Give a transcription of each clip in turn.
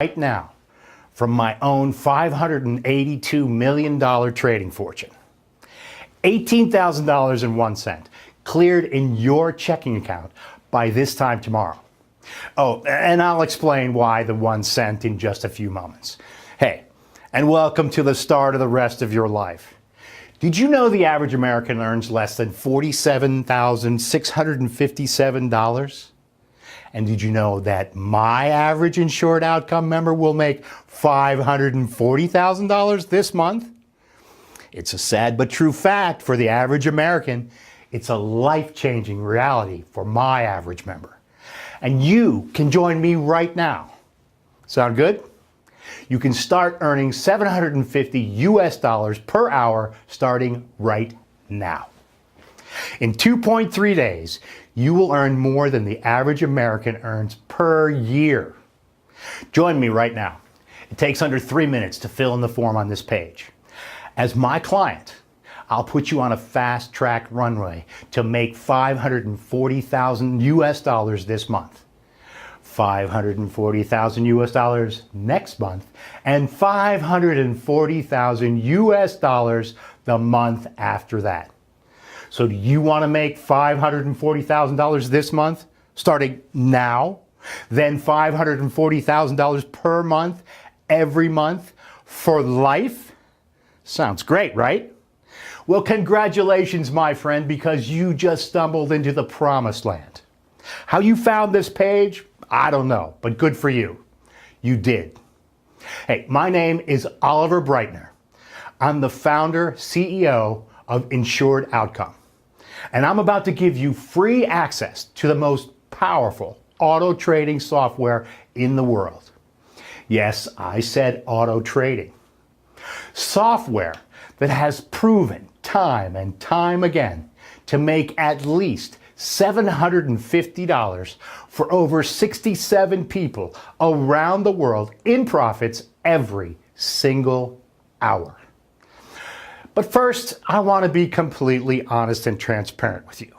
right now from my own $582 million trading fortune. $18,001 cleared in your checking account by this time tomorrow. Oh, and I'll explain why the 1 cent in just a few moments. Hey, and welcome to the start of the rest of your life. Did you know the average American earns less than $47,657? And did you know that my average insured outcome member will make $540,000 this month? It's a sad but true fact for the average American. It's a life-changing reality for my average member. And you can join me right now. Sound good? You can start earning $750 per hour starting right now. In 2.3 days, you will earn more than the average American earns per year. Join me right now. It takes under 3 minutes to fill in the form on this page. As my client, I'll put you on a fast-track runway to make $540,000 this month, $540,000 next month, and $540,000 the month after that. So do you want to make $540,000 this month, starting now, then $540,000 per month, every month, for life? Sounds great, right? Well, congratulations, my friend, because you just stumbled into the promised land. How you found this page, I don't know, but good for you. You did. Hey, my name is Oliver Breitner. I'm the founder, CEO of Insured Outcome. And I'm about to give you free access to the most powerful auto trading software in the world. Yes, I said auto trading. Software that has proven time and time again to make at least $750 for over 67 people around the world in profits every single hour. But first, I want to be completely honest and transparent with you.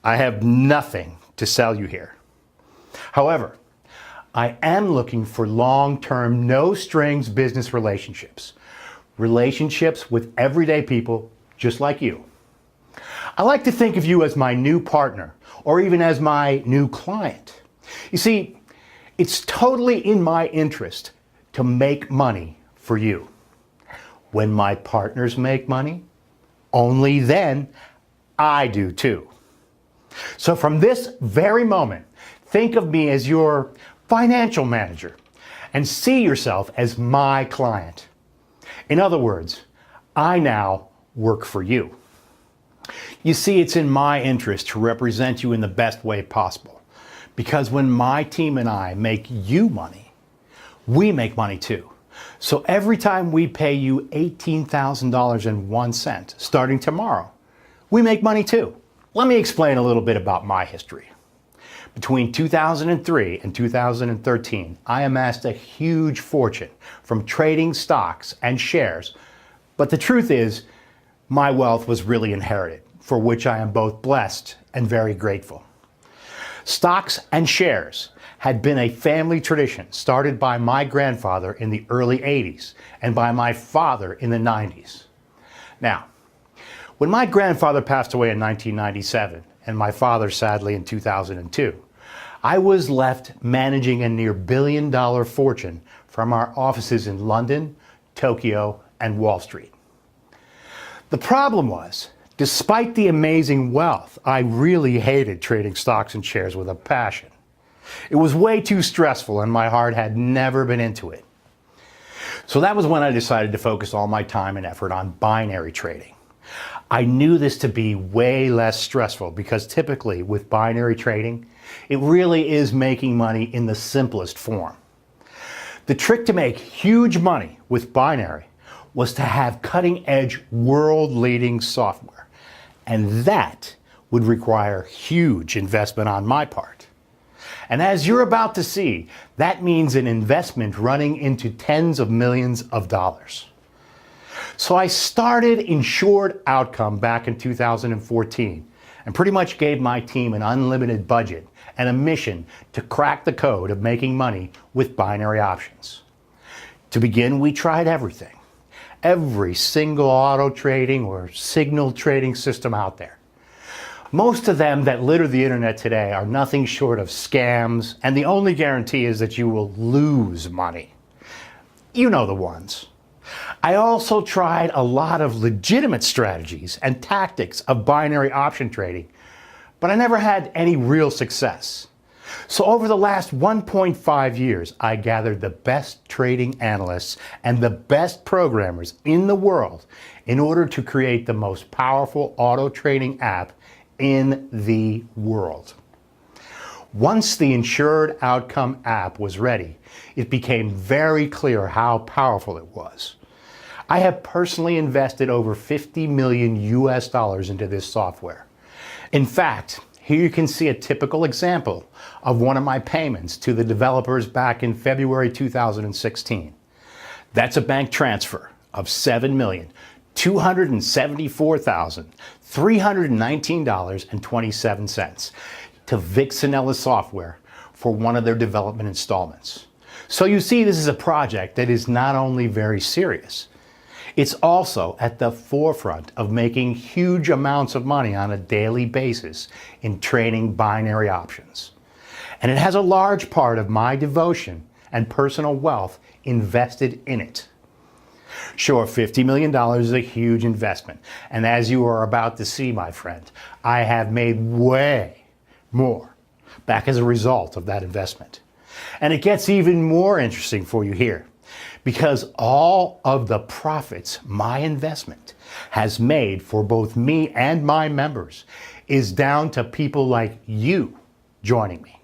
I have nothing to sell you here. However, I am looking for long-term, no-strings business relationships. Relationships with everyday people just like you. I like to think of you as my new partner or even as my new client. You see, it's totally in my interest to make money for you. When my partners make money, only then I do too. So from this very moment, think of me as your financial manager and see yourself as my client. In other words, I now work for you. You see, it's in my interest to represent you in the best way possible, because when my team and I make you money, we make money too. So every time we pay you $18,001 starting tomorrow, we make money too. Let me explain a little bit about my history. Between 2003 and 2013, I amassed a huge fortune from trading stocks and shares. But the truth is, my wealth was really inherited, for which I am both blessed and very grateful. Stocks and shares had been a family tradition started by my grandfather in the early 80s and by my father in the 90s. Now, when my grandfather passed away in 1997 and my father sadly in 2002, I was left managing a near billion-dollar fortune from our offices in London, Tokyo, and Wall Street. The problem was, despite the amazing wealth, I really hated trading stocks and shares with a passion. It was way too stressful and my heart had never been into it. So that was when I decided to focus all my time and effort on binary trading. I knew this to be way less stressful because typically with binary trading, it really is making money in the simplest form. The trick to make huge money with binary was to have cutting-edge, world-leading software. And that would require huge investment on my part. And as you're about to see, that means an investment running into tens of millions of dollars. So I started Insured Outcome back in 2014 and pretty much gave my team an unlimited budget and a mission to crack the code of making money with binary options. To begin, we tried everything. Every single auto trading or signal trading system out there. Most of them that litter the internet today are nothing short of scams, and the only guarantee is that you will lose money. You know the ones. I also tried a lot of legitimate strategies and tactics of binary option trading, but I never had any real success. So over the last 1.5 years, I gathered the best trading analysts and the best programmers in the world in order to create the most powerful auto trading app in the world. Once the Insured Outcome app was ready, it became very clear how powerful it was. I have personally invested over 50 million US dollars into this software. In fact, here you can see a typical example of one of my payments to the developers back in February 2016. That's a bank transfer of $7,274,319.27 to Vixenella Software for one of their development installments. So you see, this is a project that is not only very serious, it's also at the forefront of making huge amounts of money on a daily basis in trading binary options. And it has a large part of my devotion and personal wealth invested in it. Sure, $50 million is a huge investment. And as you are about to see, my friend, I have made way more back as a result of that investment. And it gets even more interesting for you here, because all of the profits my investment has made for both me and my members is down to people like you joining me.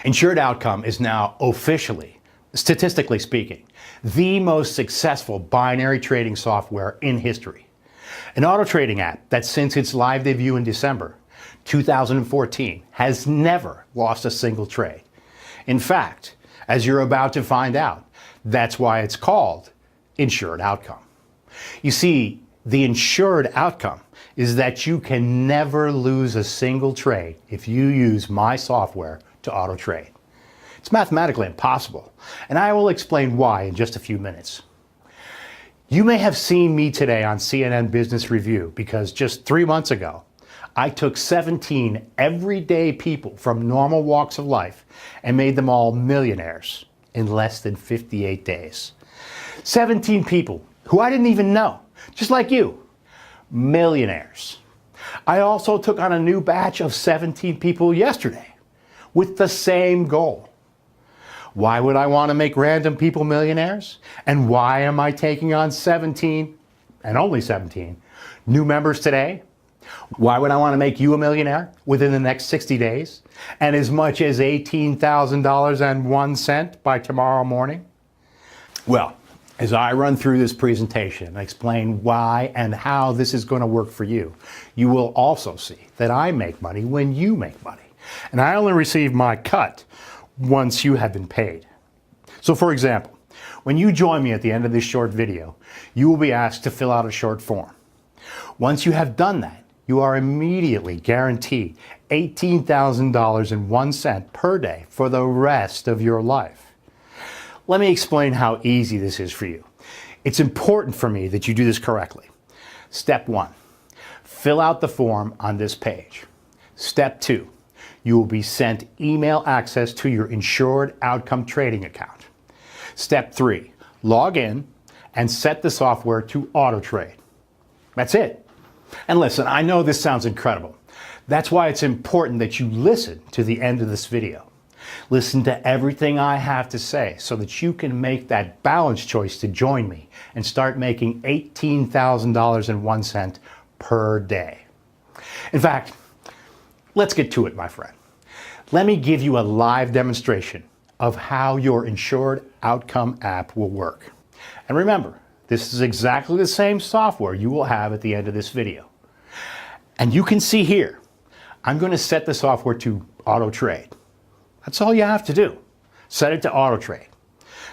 Insured Outcome is now officially, statistically speaking, the most successful binary trading software in history. An auto trading app that since its live debut in December 2014 has never lost a single trade. In fact, as you're about to find out, that's why it's called Insured Outcome. You see, the insured outcome is that you can never lose a single trade if you use my software to auto trade. It's mathematically impossible, and I will explain why in just a few minutes. You may have seen me today on CNN Business Review because just 3 months ago, I took 17 everyday people from normal walks of life and made them all millionaires in less than 58 days. 17 people who I didn't even know, just like you, millionaires. I also took on a new batch of 17 people yesterday with the same goal. Why would I want to make random people millionaires? And why am I taking on 17, and only 17, new members today? Why would I want to make you a millionaire within the next 60 days and as much as $18,001 by tomorrow morning? Well, as I run through this presentation and explain why and how this is going to work for you, you will also see that I make money when you make money. And I only receive my cut once you have been paid. So for example, when you join me at the end of this short video, you will be asked to fill out a short form. Once you have done that, you are immediately guaranteed $18,001 per day for the rest of your life. Let me explain how easy this is for you. It's important for me that you do this correctly. Step 1, fill out the form on this page. Step 2, you will be sent email access to your Insured Outcome trading account. Step 3, log in and set the software to auto trade. That's it. And listen, I know this sounds incredible. That's why it's important that you listen to the end of this video. Listen to everything I have to say so that you can make that balanced choice to join me and start making $18,001 per day. In fact, let's get to it, my friend. Let me give you a live demonstration of how your Insured Outcome app will work. And remember, this is exactly the same software you will have at the end of this video. And you can see here, I'm going to set the software to auto trade. That's all you have to do. Set it to auto trade.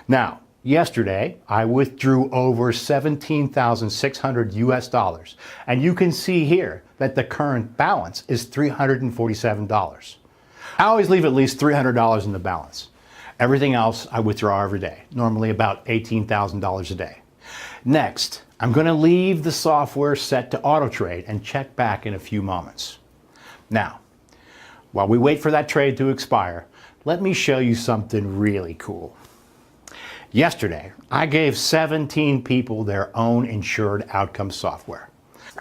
Now, yesterday, I withdrew over 17,600 US dollars. And you can see here that the current balance is $347. I always leave at least $300 in the balance. Everything else I withdraw every day, normally about $18,000 a day. Next, I'm going to leave the software set to auto trade and check back in a few moments. Now, while we wait for that trade to expire, let me show you something really cool. Yesterday, I gave 17 people their own insured outcome software.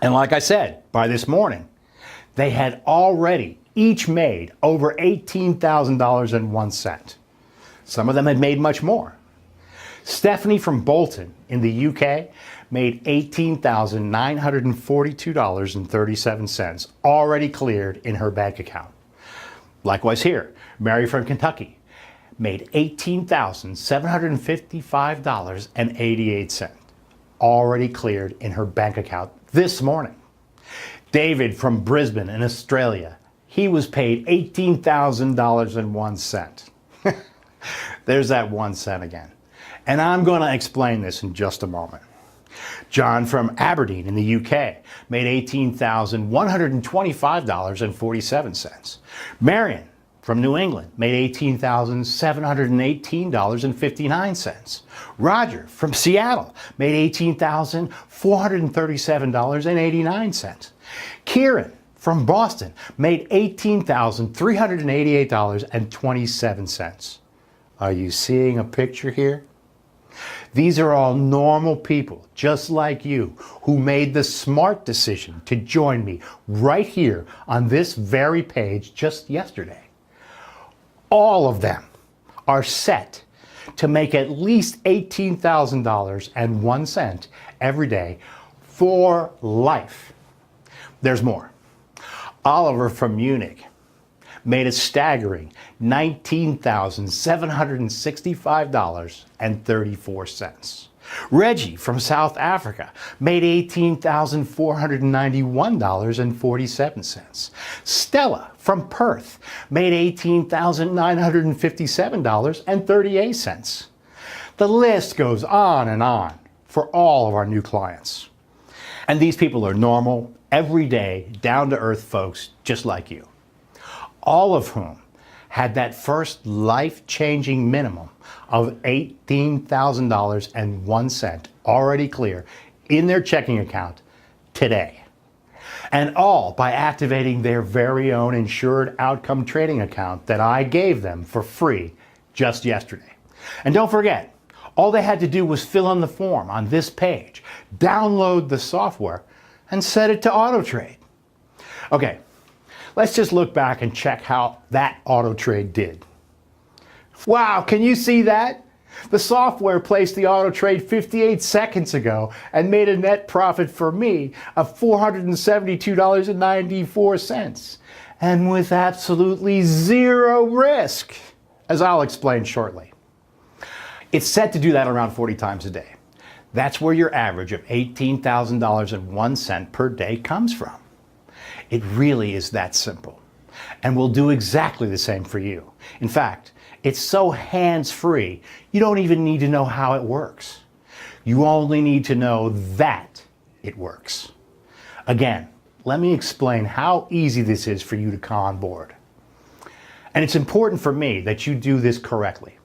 And like I said, by this morning, they had already each made over $18,001. Some of them had made much more. Stephanie from Bolton in the UK made $18,942.37 already cleared in her bank account. Likewise here, Mary from Kentucky made $18,755.88 already cleared in her bank account this morning. David from Brisbane in Australia, he was paid $18,001. There's that 1 cent again. And I'm going to explain this in just a moment. John from Aberdeen in the UK made $18,125.47. Marion from New England made $18,718.59. Roger from Seattle made $18,437.89. Kieran from Boston made $18,388.27. Are you seeing a picture here? These are all normal people, just like you, who made the smart decision to join me right here on this very page just yesterday. All of them are set to make at least $18,001 every day for life. There's more. Oliver from Munich made a staggering $19,765.34. Reggie from South Africa made $18,491.47. Stella from Perth made $18,957.38. The list goes on and on for all of our new clients. And these people are normal, everyday, down-to-earth folks just like you, all of whom had that first life-changing minimum of $18,001 already clear in their checking account today. And all by activating their very own insured outcome trading account that I gave them for free just yesterday. And don't forget, all they had to do was fill in the form on this page, download the software, and set it to auto trade. Okay. Let's just look back and check how that auto trade did. Wow, can you see that? The software placed the auto trade 58 seconds ago and made a net profit for me of $472.94, and with absolutely zero risk, as I'll explain shortly. It's set to do that around 40 times a day. That's where your average of $18,001 per day comes from. It really is that simple, and will do exactly the same for you. In fact, it's so hands-free, you don't even need to know how it works. You only need to know that it works. Again, let me explain how easy this is for you to come on board. And it's important for me that you do this correctly.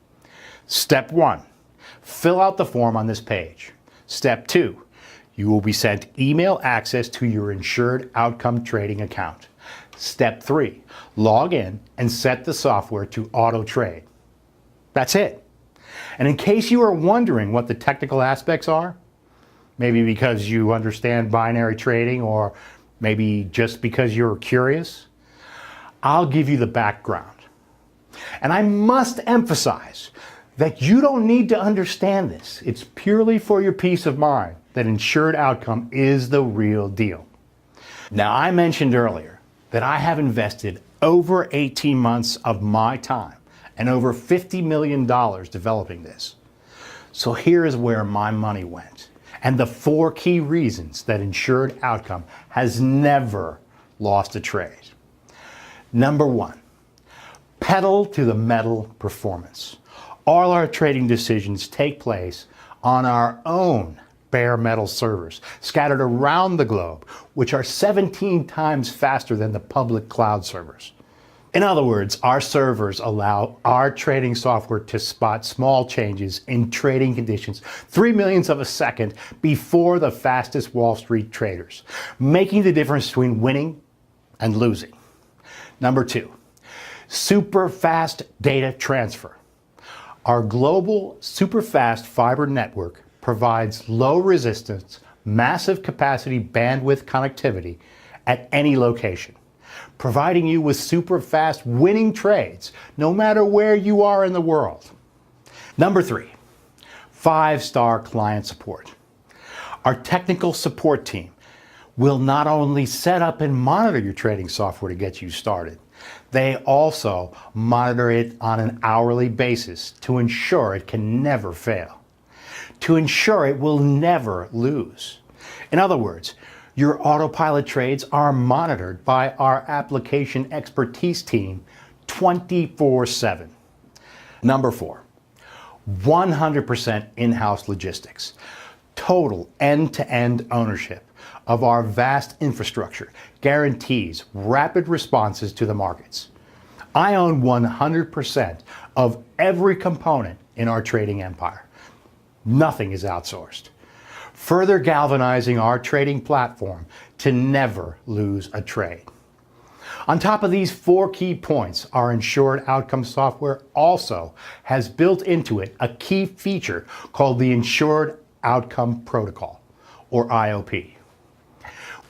Step 1, fill out the form on this page. Step 2, you will be sent email access to your insured outcome trading account. Step 3, log in and set the software to auto trade. That's it. And in case you are wondering what the technical aspects are, maybe because you understand binary trading or maybe just because you're curious, I'll give you the background. And I must emphasize that you don't need to understand this. It's purely for your peace of mind that insured outcome is the real deal. Now, I mentioned earlier that I have invested over 18 months of my time and over $50 million developing this. So here is where my money went, and the 4 key reasons that insured outcome has never lost a trade. Number 1, pedal to the metal performance. All our trading decisions take place on our own bare metal servers scattered around the globe, which are 17 times faster than the public cloud servers. In other words, our servers allow our trading software to spot small changes in trading conditions 3 millionths of a second before the fastest Wall Street traders, making the difference between winning and losing. Number 2, super fast data transfer. Our global super fast fiber network provides low resistance, massive capacity bandwidth connectivity at any location, providing you with super fast winning trades no matter where you are in the world. Number 3, 5-star client support. Our technical support team will not only set up and monitor your trading software to get you started, they also monitor it on an hourly basis to ensure it can never fail, to ensure it will never lose. In other words, your autopilot trades are monitored by our application expertise team 24/7. Number 4, 100% in-house logistics. Total end-to-end ownership of our vast infrastructure guarantees rapid responses to the markets. I own 100% of every component in our trading empire. Nothing is outsourced, further galvanizing our trading platform to never lose a trade. On top of these 4 key points, our insured outcome software also has built into it a key feature called the Insured Outcome Protocol, or IOP.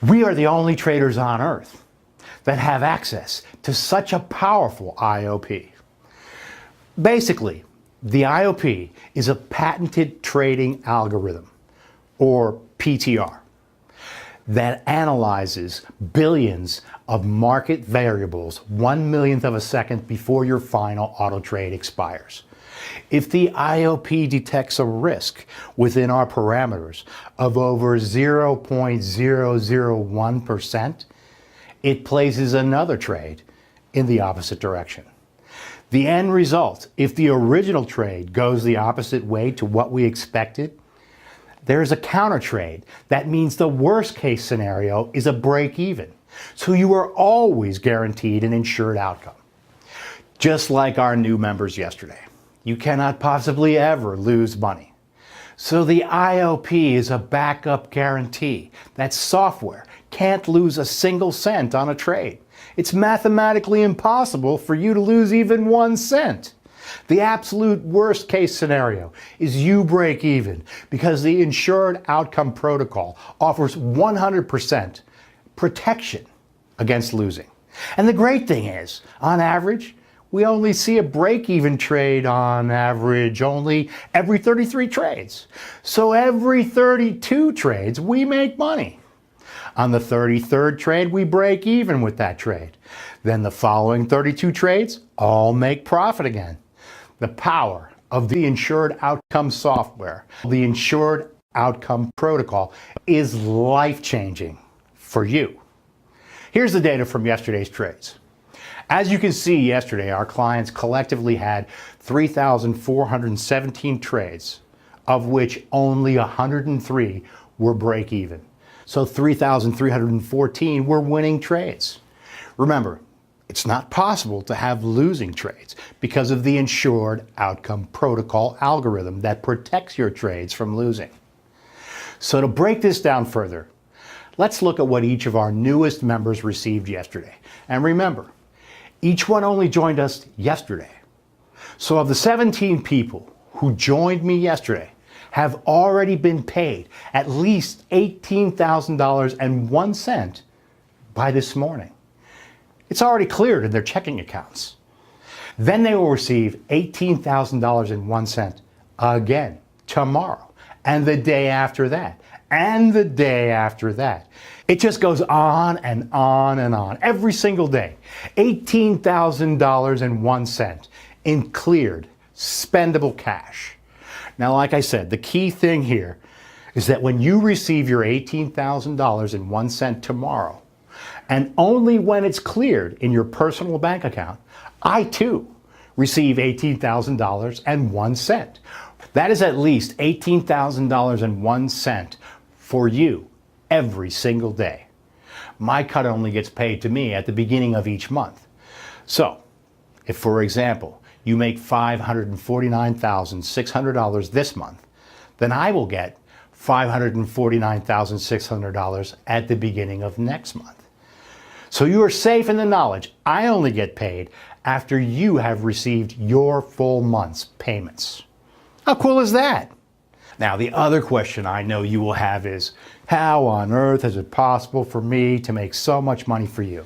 We are the only traders on earth that have access to such a powerful IOP. Basically, the IOP is a patented trading algorithm, or PTR, that analyzes billions of market variables 1 millionth of a second before your final auto trade expires. If the IOP detects a risk within our parameters of over 0.001%, it places another trade in the opposite direction. The end result, if the original trade goes the opposite way to what we expected, there's a counter trade. That means the worst case scenario is a break even. So you are always guaranteed an insured outcome. Just like our new members yesterday, you cannot possibly ever lose money. So the IOP is a backup guarantee that software can't lose a single cent on a trade. It's mathematically impossible for you to lose even 1 cent. The absolute worst case scenario is you break even because the Insured Outcome Protocol offers 100% protection against losing. And the great thing is, on average, we only see a break-even trade on average only every 33 trades. So every 32 trades, we make money. On the 33rd trade, we break even with that trade. Then the following 32 trades all make profit again. The power of the Insured Outcome software, the Insured Outcome Protocol, is life-changing for you. Here's the data from yesterday's trades. As you can see, yesterday our clients collectively had 3,417 trades, of which only 103 were break-even. So 3,314 were winning trades. Remember, it's not possible to have losing trades because of the Insured Outcome Protocol algorithm that protects your trades from losing. So to break this down further, let's look at what each of our newest members received yesterday. And remember, each one only joined us yesterday. So of the 17 people who joined me yesterday have already been paid at least $18,001 by this morning. It's already cleared in their checking accounts. Then they will receive $18,001 again tomorrow, and the day after that, and the day after that. It just goes on and on and on every single day. $18,001 in cleared, spendable cash. Now, like I said, the key thing here is that when you receive your $18,001 tomorrow, and only when it's cleared in your personal bank account, I too receive $18,001. That is at least $18,001 for you every single day. My cut only gets paid to me at the beginning of each month. So, if for example, you make $549,600 this month, then I will get $549,600 at the beginning of next month. So you are safe in the knowledge I only get paid after you have received your full month's payments. How cool is that? Now, the other question I know you will have is, how on earth is it possible for me to make so much money for you?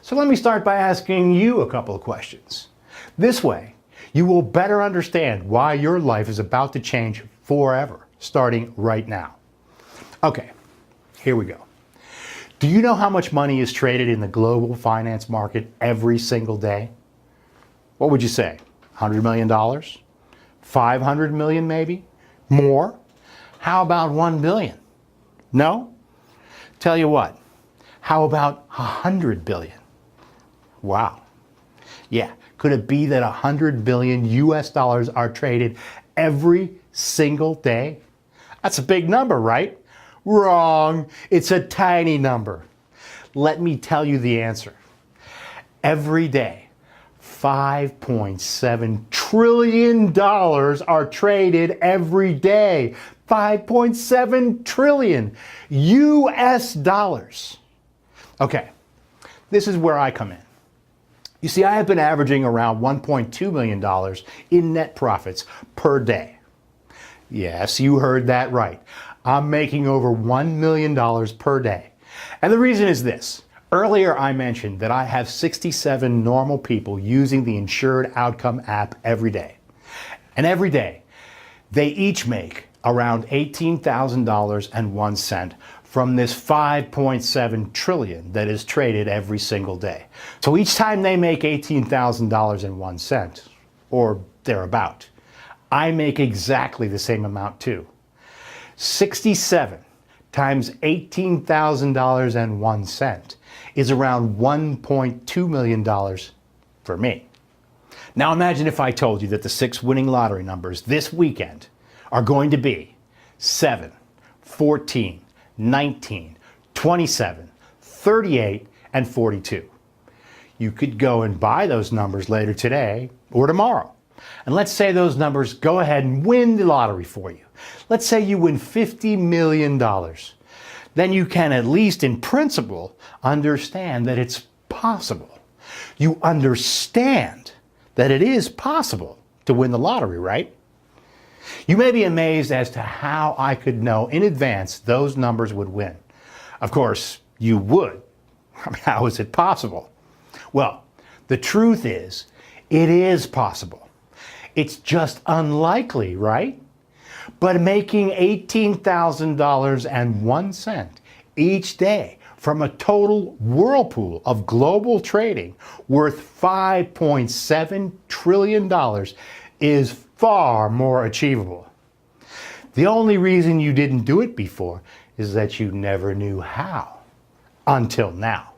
So let me start by asking you a couple of questions. This way, you will better understand why your life is about to change forever, starting right now. Okay, here we go. Do you know how much money is traded in the global finance market every single day? What would you say? $100 million? 500 million maybe? More? How about 1 billion? No? Tell you what, how about 100 billion? Wow. Yeah, could it be that 100 billion US dollars are traded every single day? That's a big number, right? Wrong. It's a tiny number. Let me tell you the answer. Every day, $5.7 trillion are traded every day. 5.7 trillion US dollars. Okay, this is where I come in. You see, I have been averaging around $1.2 million in net profits per day. Yes, you heard that right. I'm making over $1 million per day. And the reason is this. Earlier I mentioned that I have 67 normal people using the Insured Outcome app every day. And every day, they each make around $18,001 from this 5.7 trillion that is traded every single day. So each time they make $18,001, or thereabout, I make exactly the same amount too. 67 times $18,001 is around $1.2 million for me. Now imagine if I told you that the 6 winning lottery numbers this weekend are going to be 7, 14, 19, 27, 38, and 42. You could go and buy those numbers later today or tomorrow. And let's say those numbers go ahead and win the lottery for you. Let's say you win $50 million. Then you can, at least in principle, understand that it's possible. You understand that it is possible to win the lottery, right? You may be amazed as to how I could know in advance those numbers would win. Of course, you would. I mean, how is it possible? Well, the truth is, it is possible. It's just unlikely, right? But making $18,001 each day from a total whirlpool of global trading worth $5.7 trillion is far more achievable. The only reason you didn't do it before is that you never knew how, until now.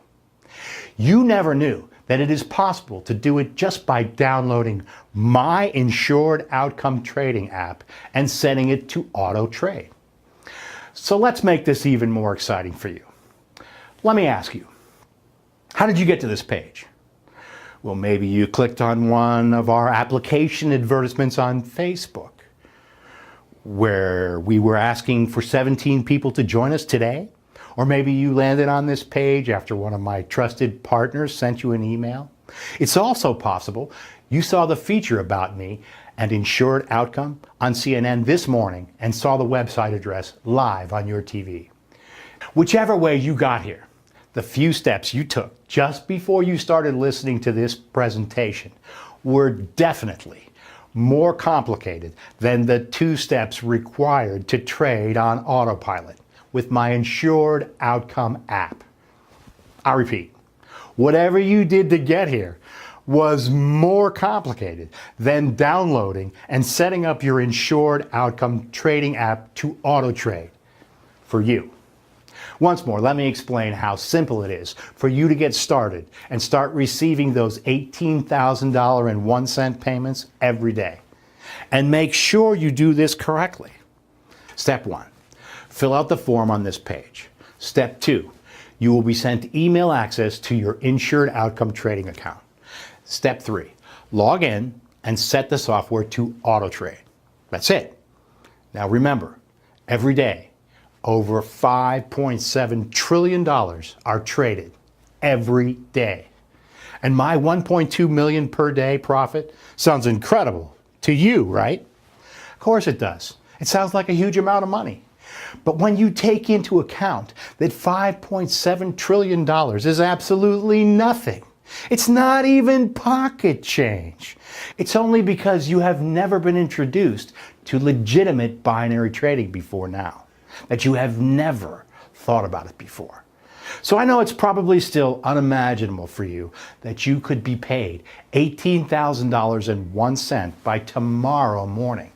You never knew that it is possible to do it just by downloading my Insured Outcome Trading app and setting it to auto trade. So let's make this even more exciting for you. Let me ask you, how did you get to this page? Well, maybe you clicked on one of our application advertisements on Facebook, where we were asking for 17 people to join us today. Or maybe you landed on this page after one of my trusted partners sent you an email. It's also possible you saw the feature about me and Insured Outcome on CNN this morning and saw the website address live on your TV. Whichever way you got here, the few steps you took just before you started listening to this presentation were definitely more complicated than the 2 steps required to trade on autopilot with my Insured Outcome app. I repeat, whatever you did to get here was more complicated than downloading and setting up your Insured Outcome Trading app to auto trade for you. Once more, let me explain how simple it is for you to get started and start receiving those $18,001 payments every day. And make sure you do this correctly. Step 1. Fill out the form on this page. Step 2, you will be sent email access to your Insured Outcome Trading account. Step 3, log in and set the software to auto trade. That's it. Now remember, every day, over $5.7 trillion are traded every day. And my 1.2 million per day profit sounds incredible to you, right? Of course it does. It sounds like a huge amount of money. But when you take into account that $5.7 trillion is absolutely nothing, it's not even pocket change. It's only because you have never been introduced to legitimate binary trading before now, that you have never thought about it before. So I know it's probably still unimaginable for you that you could be paid $18,001 by tomorrow morning.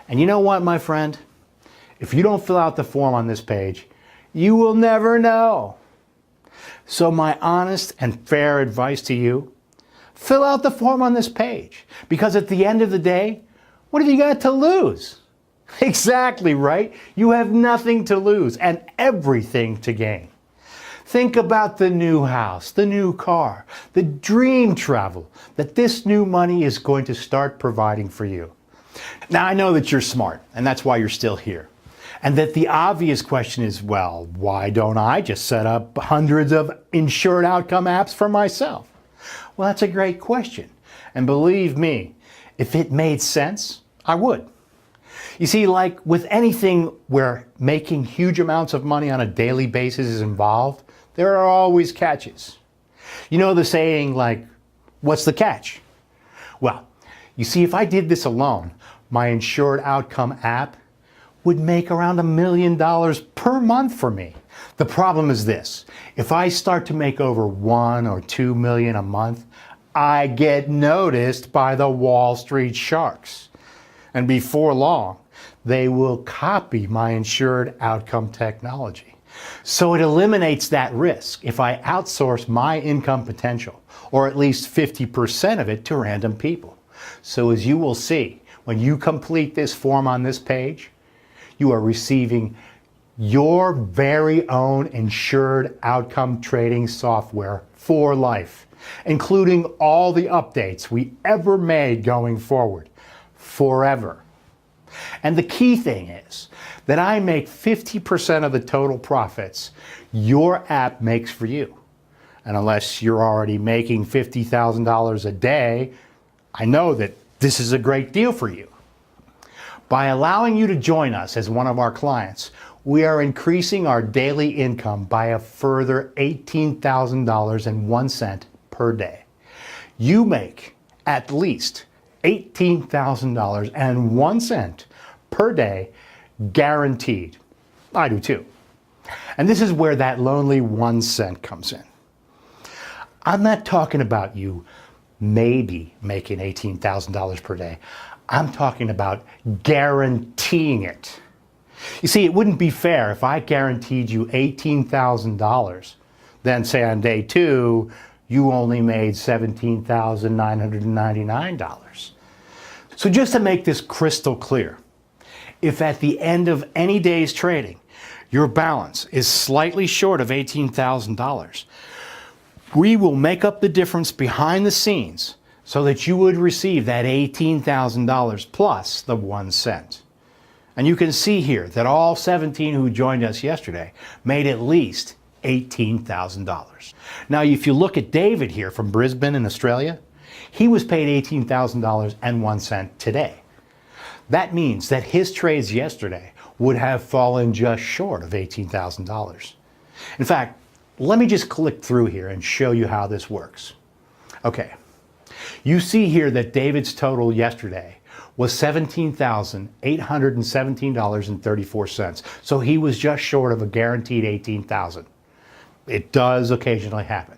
And you know what, my friend? If you don't fill out the form on this page, you will never know. So my honest and fair advice to you, fill out the form on this page, because at the end of the day, what have you got to lose? Exactly right. You have nothing to lose and everything to gain. Think about the new house, the new car, the dream travel that this new money is going to start providing for you. Now I know that you're smart and that's why you're still here. And that the obvious question is, well, why don't I just set up hundreds of insured outcome apps for myself? Well, that's a great question. And believe me, if it made sense, I would. You see, like with anything where making huge amounts of money on a daily basis is involved, there are always catches. You know the saying, like, what's the catch? Well, you see, if I did this alone, my insured outcome app would make around $1 million per month for me. The problem is this: if I start to make over 1 or 2 million a month, I get noticed by the Wall Street sharks. And before long, they will copy my insured outcome technology. So it eliminates that risk if I outsource my income potential, or at least 50% of it, to random people. So as you will see, when you complete this form on this page, you are receiving your very own insured outcome trading software for life, including all the updates we ever made going forward, forever. And the key thing is that I make 50% of the total profits your app makes for you. And unless you're already making $50,000 a day, I know that this is a great deal for you. By allowing you to join us as one of our clients, we are increasing our daily income by a further $18,001 per day. You make at least $18,001 per day guaranteed. I do too. And this is where that lonely 1 cent comes in. I'm not talking about you maybe making $18,000 per day. I'm talking about guaranteeing it. You see, it wouldn't be fair if I guaranteed you $18,000, then say on day 2, you only made $17,999. So just to make this crystal clear, if at the end of any day's trading, your balance is slightly short of $18,000, we will make up the difference behind the scenes so that you would receive that $18,000 plus the 1 cent. And you can see here that all 17 who joined us yesterday made at least $18,000. Now, if you look at David here from Brisbane in Australia, he was paid $18,001 today. That means that his trades yesterday would have fallen just short of $18,000. In fact, let me just click through here and show you how this works. Okay, you see here that David's total yesterday was $17,817.34. So he was just short of a guaranteed $18,000. It does occasionally happen.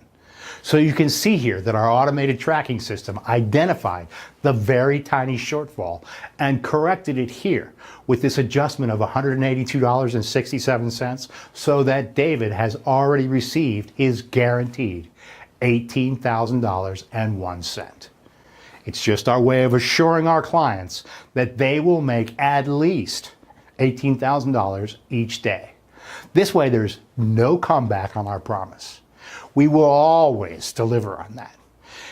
So you can see here that our automated tracking system identified the very tiny shortfall and corrected it here with this adjustment of $182.67, so that David has already received his guaranteed $18,001. It's just our way of assuring our clients that they will make at least $18,000 each day. This way there's no comeback on our promise. We will always deliver on that.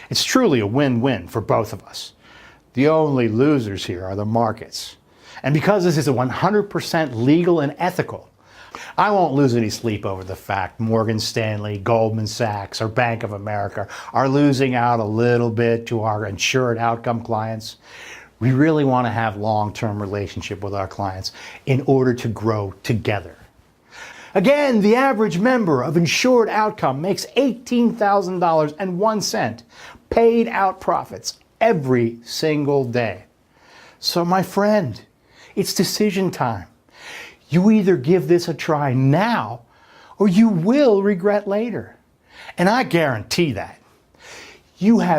It's truly a win-win for both of us. The only losers here are the markets. And because this is a 100% legal and ethical, I won't lose any sleep over the fact Morgan Stanley, Goldman Sachs, or Bank of America are losing out a little bit to our insured outcome clients. We really want to have long-term relationship with our clients in order to grow together. Again, the average member of insured outcome makes $18,001 paid out profits every single day. So my friend, it's decision time. You either give this a try now or you will regret later. And I guarantee that. You have